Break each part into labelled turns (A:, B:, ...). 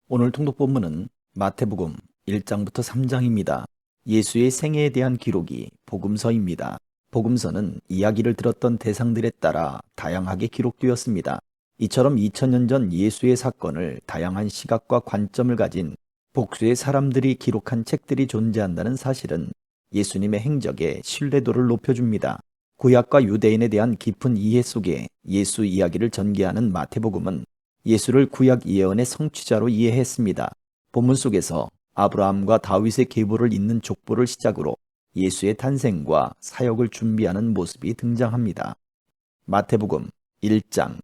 A: 오늘 통독 본문은 마태복음 1장부터 3장입니다. 예수의 생애에 대한 기록이 복음서입니다. 복음서는 이야기를 들었던 대상들에 따라 다양하게 기록되었습니다. 이처럼 2000년 전 예수의 사건을 다양한 시각과 관점을 가진 복수의 사람들이 기록한 책들이 존재한다는 사실은 예수님의 행적의 신뢰도를 높여줍니다. 구약과 유대인에 대한 깊은 이해 속에 예수 이야기를 전개하는 마태복음은 예수를 구약 예언의 성취자로 이해했습니다. 본문 속에서 아브라함과 다윗의 계보를 잇는 족보를 시작으로 예수의 탄생과 사역을 준비하는 모습이 등장합니다. 마태복음 1장.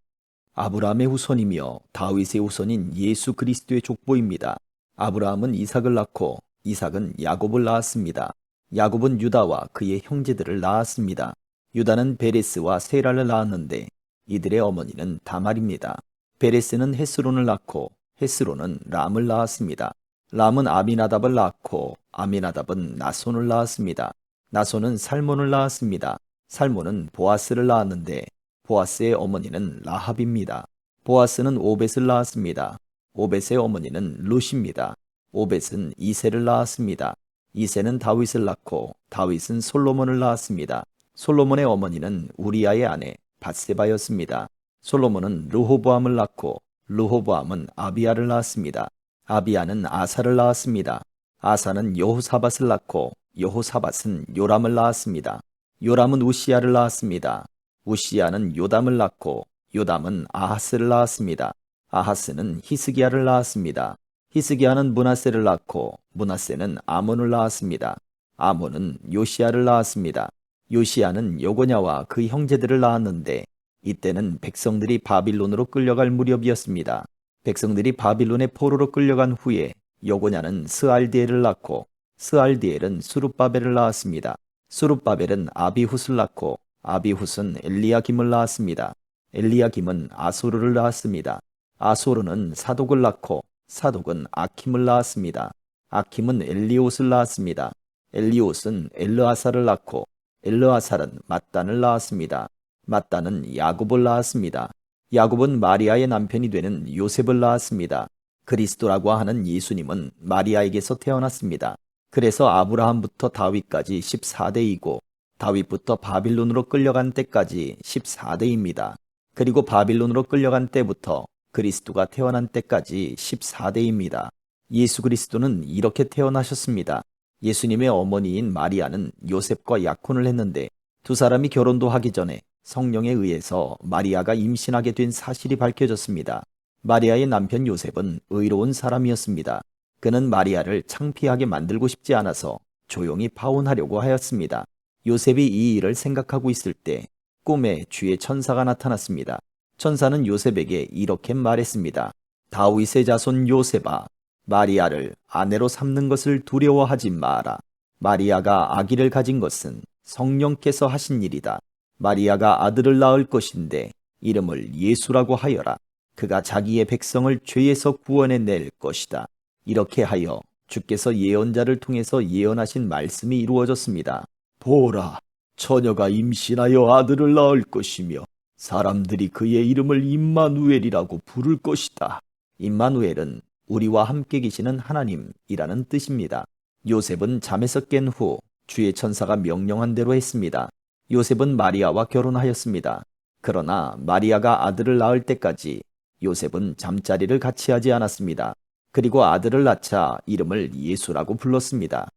A: 아브라함의 후손이며 다윗의 후손인 예수 그리스도의 족보입니다. 아브라함은 이삭을 낳고 이삭은 야곱을 낳았습니다. 야곱은 유다와 그의 형제들을 낳았습니다. 유다는 베레스와 세라를 낳았는데 이들의 어머니는 다말입니다. 베레스는 헤스론을 낳고 헤스론은 람을 낳았습니다. 람은 아미나답을 낳고 아미나답은 나손을 낳았습니다. 나손은 살몬을 낳았습니다. 살몬은 보아스를 낳았는데 보아스의 어머니는 라합입니다. 보아스는 오벳을 낳았습니다. 오벳의 어머니는 룻입니다. 오벳은 이새를 낳았습니다. 이새는 다윗을 낳고 다윗은 솔로몬을 낳았습니다. 솔로몬의 어머니는 우리아의 아내 밧세바였습니다. 솔로몬은 르호보암을 낳고 르호보암은 아비야를 낳았습니다. 아비야는 아사를 낳았습니다. 아사는 여호사밧을 낳고 여호사밧은 요람을 낳았습니다. 요람은 우시야를 낳았습니다. 우시야는 요담을 낳고 요담은 아하스를 낳았습니다. 아하스는 히스기야를 낳았습니다. 히스기야는 므낫세를 낳고 므낫세는 아몬을 낳았습니다. 아몬은 요시야를 낳았습니다. 요시야는 여고냐와 그 형제들을 낳았는데 이때는 백성들이 바빌론으로 끌려갈 무렵이었습니다. 백성들이 바빌론의 포로로 끌려간 후에 여고냐는 스알디엘을 낳고 스알디엘은 수룹바벨을 낳았습니다. 수룹바벨은 아비훗을 낳고 아비훗은 엘리야김을 낳았습니다. 엘리야김은 아소르를 낳았습니다. 아소르는 사독을 낳고 사독은 아킴을 낳았습니다. 아킴은 엘리옷을 낳았습니다. 엘리옷은 엘르아사를 낳고 엘르아살은 mat단을 낳았습니다. mat단은 야곱을 낳았습니다. 야곱은 마리아의 남편이 되는 요셉을 낳았습니다. 그리스도라고 하는 예수님은 마리아에게서 태어났습니다. 그래서 아브라함부터 다윗까지 14대이고 다윗부터 바빌론으로 끌려간 때까지 14대입니다. 그리고 바빌론으로 끌려간 때부터 그리스도가 태어난 때까지 14대입니다. 예수 그리스도는 이렇게 태어나셨습니다. 예수님의 어머니인 마리아는 요셉과 약혼을 했는데 두 사람이 결혼도 하기 전에 성령에 의해서 마리아가 임신하게 된 사실이 밝혀졌습니다. 마리아의 남편 요셉은 의로운 사람이었습니다. 그는 마리아를 창피하게 만들고 싶지 않아서 조용히 파혼하려고 하였습니다. 요셉이 이 일을 생각하고 있을 때 꿈에 주의 천사가 나타났습니다. 천사는 요셉에게 이렇게 말했습니다. 다윗의 자손 요셉아, 마리아를 아내로 삼는 것을 두려워하지 마라. 마리아가 아기를 가진 것은 성령께서 하신 일이다. 마리아가 아들을 낳을 것인데 이름을 예수라고 하여라. 그가 자기의 백성을 죄에서 구원해 낼 것이다. 이렇게 하여 주께서 예언자를 통해서 예언하신 말씀이 이루어졌습니다. 보라, 처녀가 임신하여 아들을 낳을 것이며 사람들이 그의 이름을 임마누엘이라고 부를 것이다. 임마누엘은 우리와 함께 계시는 하나님이라는 뜻입니다. 요셉은 잠에서 깬 후 주의 천사가 명령한 대로 했습니다. 요셉은 마리아와 결혼하였습니다. 그러나 마리아가 아들을 낳을 때까지 요셉은 잠자리를 같이 하지 않았습니다. 그리고 아들을 낳자 이름을 예수라고 불렀습니다.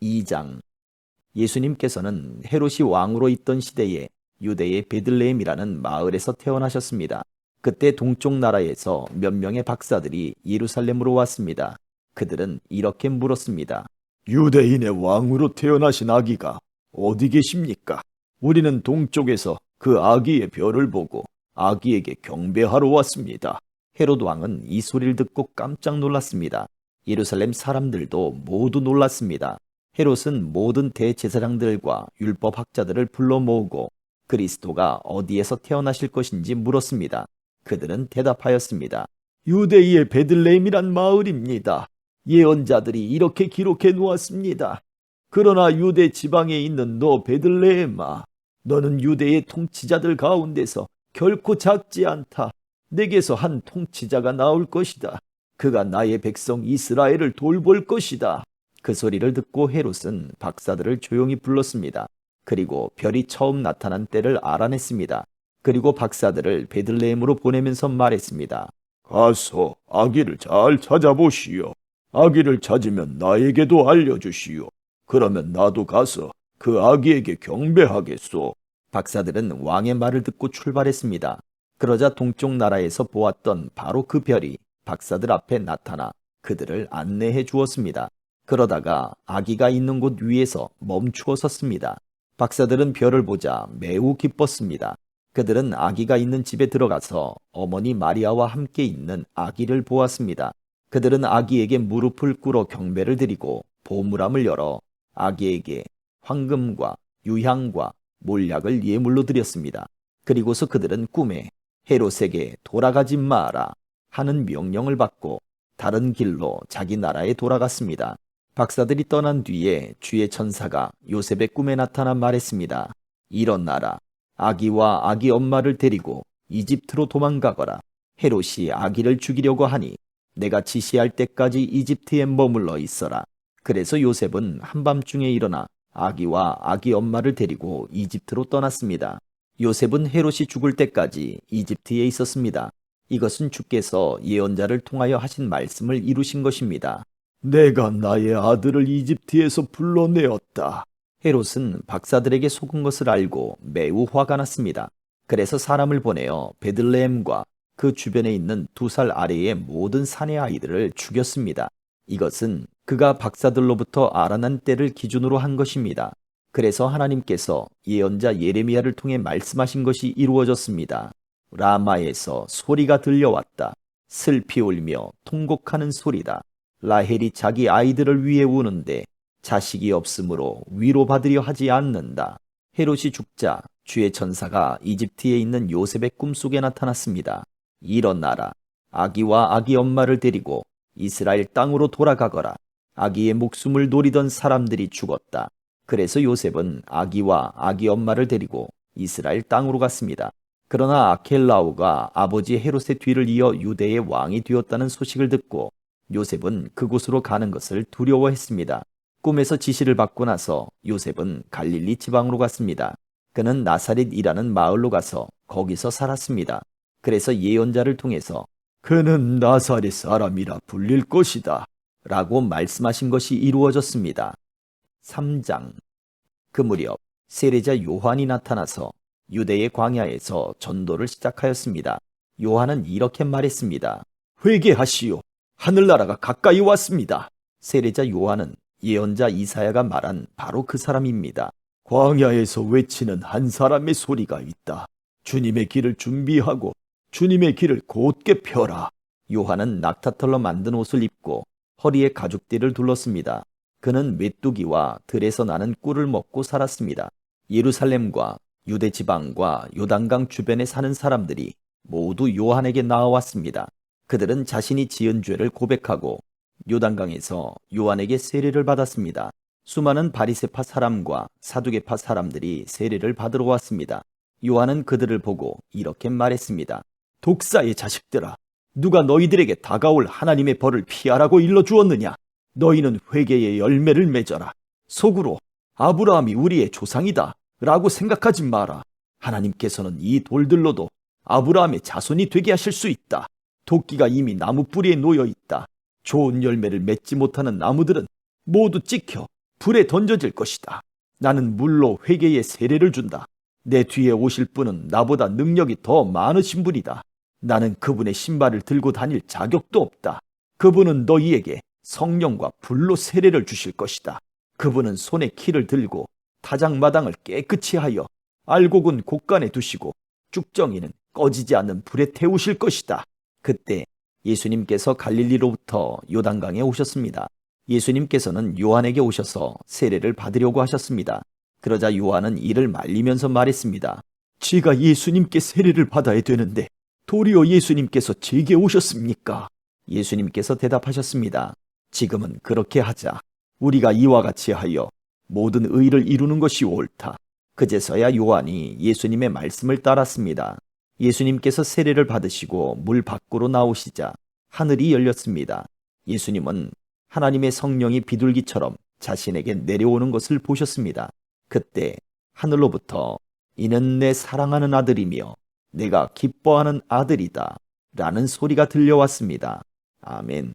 A: 2장. 예수님께서는 헤롯이 왕으로 있던 시대에 유대의 베들레헴이라는 마을에서 태어나셨습니다. 그때 동쪽 나라에서 몇 명의 박사들이 예루살렘으로 왔습니다. 그들은 이렇게 물었습니다. 유대인의 왕으로 태어나신 아기가 어디 계십니까? 우리는 동쪽에서 그 아기의 별을 보고 아기에게 경배하러 왔습니다. 헤롯 왕은 이 소리를 듣고 깜짝 놀랐습니다. 예루살렘 사람들도 모두 놀랐습니다. 헤롯은 모든 대제사장들과 율법학자들을 불러 모으고 그리스도가 어디에서 태어나실 것인지 물었습니다. 그들은 대답하였습니다. 유대의 베들레헴이란 마을입니다. 예언자들이 이렇게 기록해 놓았습니다. 그러나 유대 지방에 있는 너 베들레헴아, 너는 유대의 통치자들 가운데서 결코 작지 않다. 내게서 한 통치자가 나올 것이다. 그가 나의 백성 이스라엘을 돌볼 것이다. 그 소리를 듣고 헤롯은 박사들을 조용히 불렀습니다. 그리고 별이 처음 나타난 때를 알아냈습니다. 그리고 박사들을 베들레헴으로 보내면서 말했습니다. 가서 아기를 잘 찾아보시오. 아기를 찾으면 나에게도 알려주시오. 그러면 나도 가서 그 아기에게 경배하겠소. 박사들은 왕의 말을 듣고 출발했습니다. 그러자 동쪽 나라에서 보았던 바로 그 별이 박사들 앞에 나타나 그들을 안내해 주었습니다. 그러다가 아기가 있는 곳 위에서 멈추어 섰습니다. 박사들은 별을 보자 매우 기뻤습니다. 그들은 아기가 있는 집에 들어가서 어머니 마리아와 함께 있는 아기를 보았습니다. 그들은 아기에게 무릎을 꿇어 경배를 드리고 보물함을 열어 아기에게 황금과 유향과 몰약을 예물로 드렸습니다. 그리고서 그들은 꿈에 헤롯에게 돌아가지 마라 하는 명령을 받고 다른 길로 자기 나라에 돌아갔습니다. 박사들이 떠난 뒤에 주의 천사가 요셉의 꿈에 나타나 말했습니다. 일어나라. 아기와 아기 엄마를 데리고 이집트로 도망가거라. 헤롯이 아기를 죽이려고 하니 내가 지시할 때까지 이집트에 머물러 있어라. 그래서 요셉은 한밤중에 일어나 아기와 아기 엄마를 데리고 이집트로 떠났습니다. 요셉은 헤롯이 죽을 때까지 이집트에 있었습니다. 이것은 주께서 예언자를 통하여 하신 말씀을 이루신 것입니다. 내가 나의 아들을 이집트에서 불러내었다. 헤롯은 박사들에게 속은 것을 알고 매우 화가 났습니다. 그래서 사람을 보내어 베들레헴과 그 주변에 있는 2살 아래의 모든 사내 아이들을 죽였습니다. 이것은 그가 박사들로부터 알아난 때를 기준으로 한 것입니다. 그래서 하나님께서 예언자 예레미야를 통해 말씀하신 것이 이루어졌습니다. 라마에서 소리가 들려왔다. 슬피 울며 통곡하는 소리다. 라헬이 자기 아이들을 위해 우는데 자식이 없으므로 위로받으려 하지 않는다. 헤롯이 죽자 주의 천사가 이집트에 있는 요셉의 꿈속에 나타났습니다. 일어나라. 아기와 아기 엄마를 데리고 이스라엘 땅으로 돌아가거라. 아기의 목숨을 노리던 사람들이 죽었다. 그래서 요셉은 아기와 아기 엄마를 데리고 이스라엘 땅으로 갔습니다. 그러나 아켈라오가 아버지 헤롯의 뒤를 이어 유대의 왕이 되었다는 소식을 듣고 요셉은 그곳으로 가는 것을 두려워했습니다. 꿈에서 지시를 받고 나서 요셉은 갈릴리 지방으로 갔습니다. 그는 나사렛이라는 마을로 가서 거기서 살았습니다. 그래서 예언자를 통해서 그는 나사렛 사람이라 불릴 것이다 라고 말씀하신 것이 이루어졌습니다. 3장. 그 무렵 세례자 요한이 나타나서 유대의 광야에서 전도를 시작하였습니다. 요한은 이렇게 말했습니다. 회개하시오. 하늘나라가 가까이 왔습니다. 세례자 요한은 예언자 이사야가 말한 바로 그 사람입니다. 광야에서 외치는 한 사람의 소리가 있다. 주님의 길을 준비하고 주님의 길을 곧게 펴라. 요한은 낙타털로 만든 옷을 입고 허리에 가죽띠를 둘렀습니다. 그는 메뚜기와 들에서 나는 꿀을 먹고 살았습니다. 예루살렘과 유대 지방과 요단강 주변에 사는 사람들이 모두 요한에게 나와왔습니다. 그들은 자신이 지은 죄를 고백하고 요단강에서 요한에게 세례를 받았습니다. 수많은 바리새파 사람과 사두개파 사람들이 세례를 받으러 왔습니다. 요한은 그들을 보고 이렇게 말했습니다. 독사의 자식들아, 누가 너희들에게 다가올 하나님의 벌을 피하라고 일러주었느냐? 너희는 회개의 열매를 맺어라. 속으로 아브라함이 우리의 조상이다 라고 생각하지 마라. 하나님께서는 이 돌들로도 아브라함의 자손이 되게 하실 수 있다. 도끼가 이미 나무 뿌리에 놓여 있다. 좋은 열매를 맺지 못하는 나무들은 모두 찍혀 불에 던져질 것이다. 나는 물로 회개의 세례를 준다. 내 뒤에 오실 분은 나보다 능력이 더 많으신 분이다. 나는 그분의 신발을 들고 다닐 자격도 없다. 그분은 너희에게 성령과 불로 세례를 주실 것이다. 그분은 손에 키를 들고 타작마당을 깨끗이 하여 알곡은 곳간에 두시고 쭉정이는 꺼지지 않는 불에 태우실 것이다. 그때 예수님께서 갈릴리로부터 요단강에 오셨습니다. 예수님께서는 요한에게 오셔서 세례를 받으려고 하셨습니다. 그러자 요한은 이를 말리면서 말했습니다. 제가 예수님께 세례를 받아야 되는데 도리어 예수님께서 제게 오셨습니까? 예수님께서 대답하셨습니다. 지금은 그렇게 하자. 우리가 이와 같이 하여 모든 의를 이루는 것이 옳다. 그제서야 요한이 예수님의 말씀을 따랐습니다. 예수님께서 세례를 받으시고 물 밖으로 나오시자 하늘이 열렸습니다. 예수님은 하나님의 성령이 비둘기처럼 자신에게 내려오는 것을 보셨습니다. 그때 하늘로부터 이는 내 사랑하는 아들이며 내가 기뻐하는 아들이다 라는 소리가 들려왔습니다. 아멘.